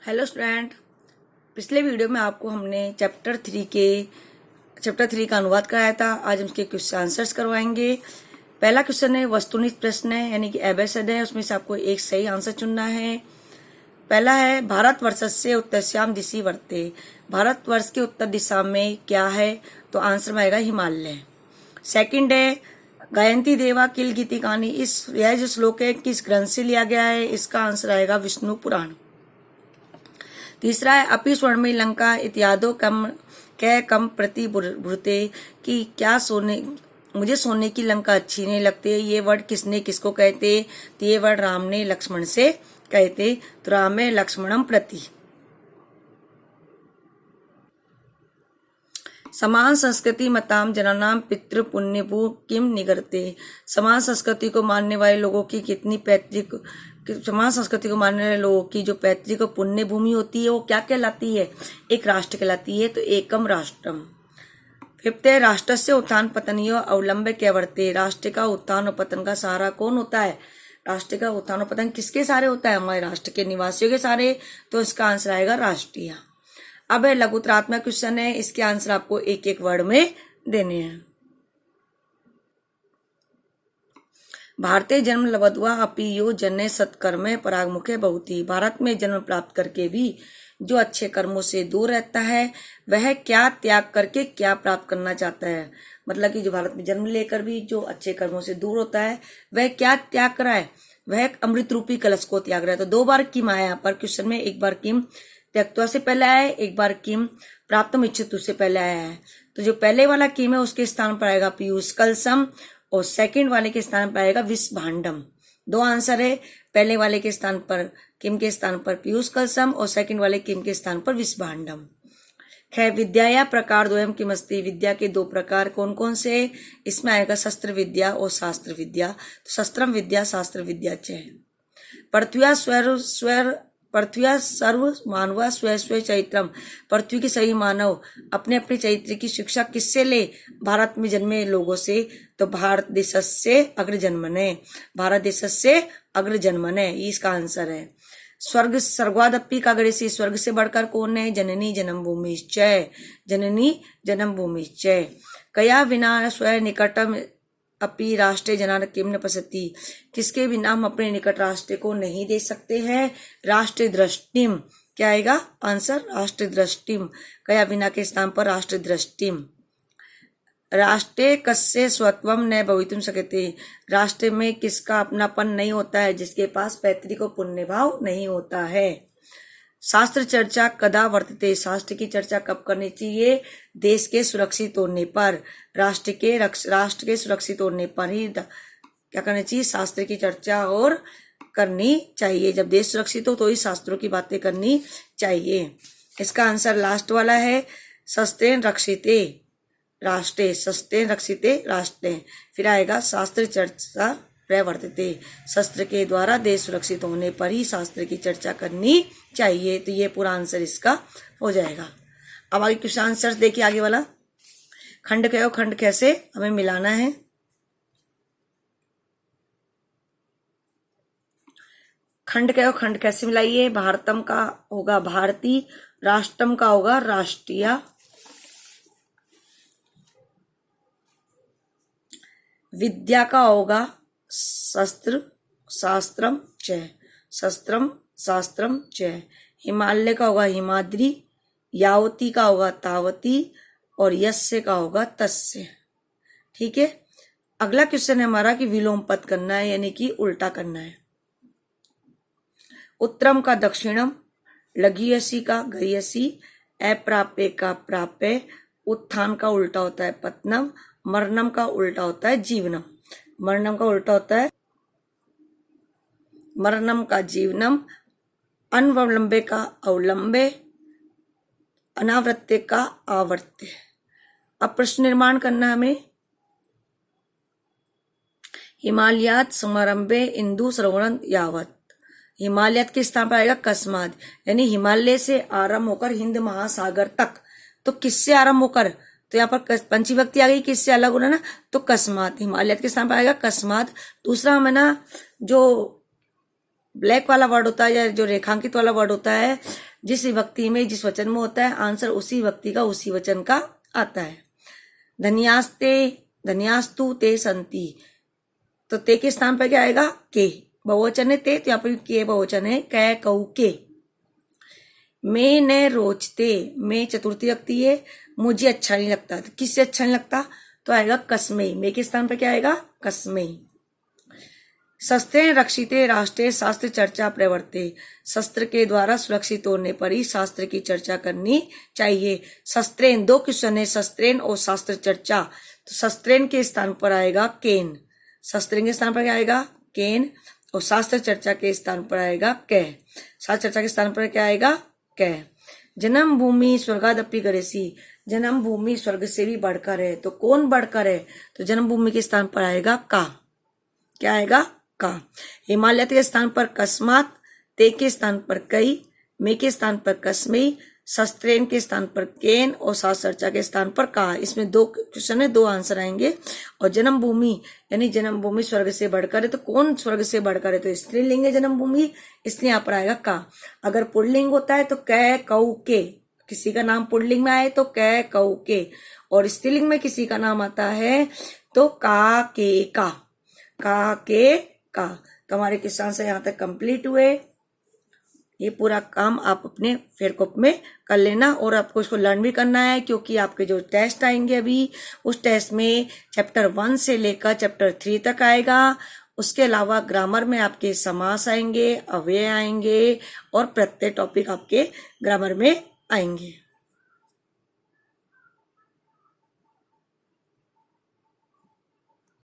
Hello student, पिछले video में आपको हमने चैप्टर 3 का अनुवाद कराया था। आज हम उसके क्वेश्चन आंसर्स करवाएंगे। पहला क्वेश्चन है वस्तुनिष्ठ प्रश्न है, यानी कि एबेसेड है। उसमें से आपको एक सही आंसर चुनना है। पहला है भारतवर्षस्य उत्तरस्याम दिशि वर्ते। भारतवर्ष के उत्तर दिशा में क्या है? तो आंसर में आएगा हिमालय। सेकंड है गायंती देवा किल गीतिकानी। यह जो श्लोक है किस ग्रंथ से लिया गया है? इसका आंसर आएगा विष्णु पुराण। तीसरा है अपि स्वर्णमयी लंका इत्यादो कम प्रति भूते। कि क्या मुझे सोने की लंका अच्छी नहीं लगती। ये वर्ड किसने किसको कहते? तो ये वर्ड राम ने लक्ष्मण से कहते। तो राम में लक्ष्मणम प्रति। समान संस्कृति मताम जनानाम पितृ पुण्यभू किम निगरते। समान संस्कृति को मानने वाले लोगों की कितनी पैतृक समान संस्कृति को मानने वाले लोगों की जो पैतृक पुण्य भूमि होती है वो क्या कहलाती है? एक राष्ट्र कहलाती है। तो एकम राष्ट्रम। फिफ्थ है राष्ट्र से उत्थान पतनियो अवलंबे कैवर्ते। राष्ट्र का उत्थान और पतन का सहारा कौन होता है? राष्ट्र का उत्थान और पतन किसके सहारे होता है? हमारे राष्ट्र के निवासियों के सहारे। तो इसका आंसर आएगा राष्ट्रीय। अब है लघुतरात्मक क्वेश्चन है। इसके आंसर आपको एक एक वर्ड में देने हैं। भारतीय जन्म लब्ध्वा अपि यो जन्य सत्कर्मे परागमुखे बहुति। भारत में जन्म प्राप्त करके भी जो अच्छे कर्मों से दूर रहता है वह क्या त्याग करके क्या प्राप्त करना चाहता है? मतलब कि जो भारत में जन्म लेकर भी जो अच्छे कर्मों से दूर होता है वह क्या त्याग कर रहा है? वह अमृत रूपी कलश को त्याग रहा है। तो दो बार किम आया यहाँ पर क्वेश्चन में। एक बार किम त्यक्त्वा से पहले आया है, एक बार किम प्राप्तम इच्छितु से पहले आया है। तो जो पहले वाला किम है उसके स्थान पर आएगा पीयूष कलशम और सेकंड वाले के स्थान पर आएगा विष भांडम। दो आंसर है। पहले वाले के स्थान पर किम के स्थान पर पीयूष कलशम और सेकंड वाले किम के स्थान पर विष भांडम। खैर विद्या या प्रकार द्वयम किमस्ति। विद्या के दो प्रकार कौन कौन से? इसमें आएगा शस्त्र विद्या और शास्त्र विद्या। तो शस्त्रम विद्या शास्त्र विद्या च। पृथ्व्या सर्व मानवा स्व स्व चैत्रम। पृथ्वी के सही मानव अपने अपने चैत्र की शिक्षा किससे ले? भारत में जन्मे लोगों से। तो भारत देशस्य अग्र जन्मने। भारत देशस्य अग्र जन्मने, ये इसका आंसर है। स्वर्ग स्वर्गादपि का गणेश। स्वर्ग से बढ़कर कौन है? जननी जन्म भूमि च। जननी जन्म भूमि च। कया विना स्वयं निकटम अपि राष्ट्र जनान किम न पश्यति। किसके बिना हम अपने निकट राष्ट्र को नहीं देख सकते हैं? राष्ट्र दृष्टिम। क्या आएगा आंसर? राष्ट्र दृष्टिम। कया बिना के स्थान पर राष्ट्र दृष्टिम। राष्ट्रे कस्य स्वत्वम न भवितुम शक्यते। राष्ट्र में किसका अपनापन नहीं होता है? जिसके पास पैतृक और पुण्य भाव नहीं होता है। शास्त्र चर्चा कदा वर्तते। शास्त्र की चर्चा कब करनी चाहिए? देश के सुरक्षित होने पर, राष्ट्र के सुरक्षित होने पर ही क्या करनी चाहिए? शास्त्र की चर्चा और करनी चाहिए। जब देश सुरक्षित हो तो ही शास्त्रों की बातें करनी चाहिए। इसका आंसर लास्ट वाला है। शस्त्रेण रक्षिते राष्ट्रे। शस्त्रेण रक्षिते राष्ट्रे। फिर आएगा शास्त्र चर्चा प्रवर्तते। शस्त्र के द्वारा देश सुरक्षित होने पर ही शास्त्र की चर्चा करनी चाहिए। तो ये पूरा आंसर इसका हो जाएगा। अब आगे क्वेश्चन आंसर देखिए। आगे वाला खंड क और खंड ख से हमें मिलाना है। खंड क और खंड ख से मिलाइए। भारतम का होगा भारती, राष्ट्रम का होगा राष्ट्रीय, विद्या का होगा शस्त्र शास्त्रम च। शस्त्रम शास्त्रम च। हिमालय का होगा हिमाद्री, यावती का होगा तावती और यस्य का होगा तस्य। ठीक है। अगला क्वेश्चन है हमारा कि विलोम पद करना है, यानी कि उल्टा करना है। उत्तरम का दक्षिणम, लघियसी का गयसी, अप्राप्य का प्राप्य, उत्थान का उल्टा होता है पतनम, मरणम का उल्टा होता है जीवनम। मरणम का उल्टा होता है मरणम का जीवनम, अनवलंबे का अवलंबे, अनावृत्य का आवर्त्य। अब प्रश्न निर्माण करना हमें। हिमालयात समारंभे इंदु श्रवण यावत। हिमालयात के स्थान पर आएगा कस्मात, यानी हिमालय से आरंभ होकर हिंद महासागर तक। तो किससे आरंभ होकर? तो यहाँ पर पंचविभक्ति आ गई, किससे अलग होना ना? तो कस्मात। हिमालयात के स्थान पर आएगा कस्मात। दूसरा हमें ना जो ब्लैक वाला वर्ड होता है या जो रेखांकित वाला वर्ड होता है जिस विभक्ति में जिस वचन में होता है आंसर उसी विभक्ति का उसी वचन का आता है। धन्यास्ते, धन्यास्तु ते संति, तो ते के स्थान पर क्या आएगा? के। बहुवचन है ते, तो यहाँ पर के बहुवचन है, कै कऊ के। मैं न रोचते, मैं चतुर्थी विभक्ति है, मुझे अच्छा नहीं लगता, तो किससे अच्छा नहीं लगता? तो आएगा कस्मै। मैं के स्थान पर क्या आएगा? कस्मै। शस्त्रेण रक्षिते राष्ट्रे शास्त्र चर्चा प्रवर्ते, शस्त्र के द्वारा सुरक्षित होने पर ही शास्त्र की चर्चा करनी चाहिए। शस्त्रेण, दो क्वेश्चन है, शस्त्रेण और शास्त्र चर्चा, तो शस्त्रेण के स्थान पर आएगा केन, शस्त्रेण के स्थान पर क्या आएगा? केन, और शास्त्र चर्चा के स्थान पर आएगा कह। शास्त्र चर्चा के स्थान पर क्या आएगा? कह। जन्म भूमि स्वर्गादपि गरेसी, जन्म भूमि स्वर्ग से भी बढ़कर है, तो कौन बढ़कर है? तो जन्म भूमि के स्थान पर आएगा का, क्या आएगा? का। हिमालय के स्थान पर कस्मात, ते के स्थान पर कई, मे के स्थान पर कस्मई, शस्त्रेण के स्थान पर केन और शास्त्र चर्चा के स्थान पर का। इसमें दो क्वेश्चन है, दो आंसर आएंगे। और जन्म भूमि यानी जन्म भूमि स्वर्ग से बढ़कर है, तो कौन स्वर्ग से बढ़कर है? तो स्त्रीलिंग है जन्म भूमि, इसलिए यहाँ पर आएगा का। अगर पुल्लिंग होता है तो कै कऊ के, किसी का नाम पुल्लिंग में आए तो कै कऊ के, और स्त्रीलिंग में किसी का नाम आता है तो का के का, का के का। तो हमारे क्वेश्चन से यहाँ तक कंप्लीट हुए। ये पूरा काम आप अपने फेरकोप में कर लेना, और आपको इसको लर्न भी करना है, क्योंकि आपके जो टेस्ट आएंगे अभी, उस टेस्ट में चैप्टर 1 से लेकर चैप्टर 3 तक आएगा। उसके अलावा ग्रामर में आपके समास आएंगे, अव्यय आएंगे, और प्रत्येक टॉपिक आपके ग्रामर में आएंगे।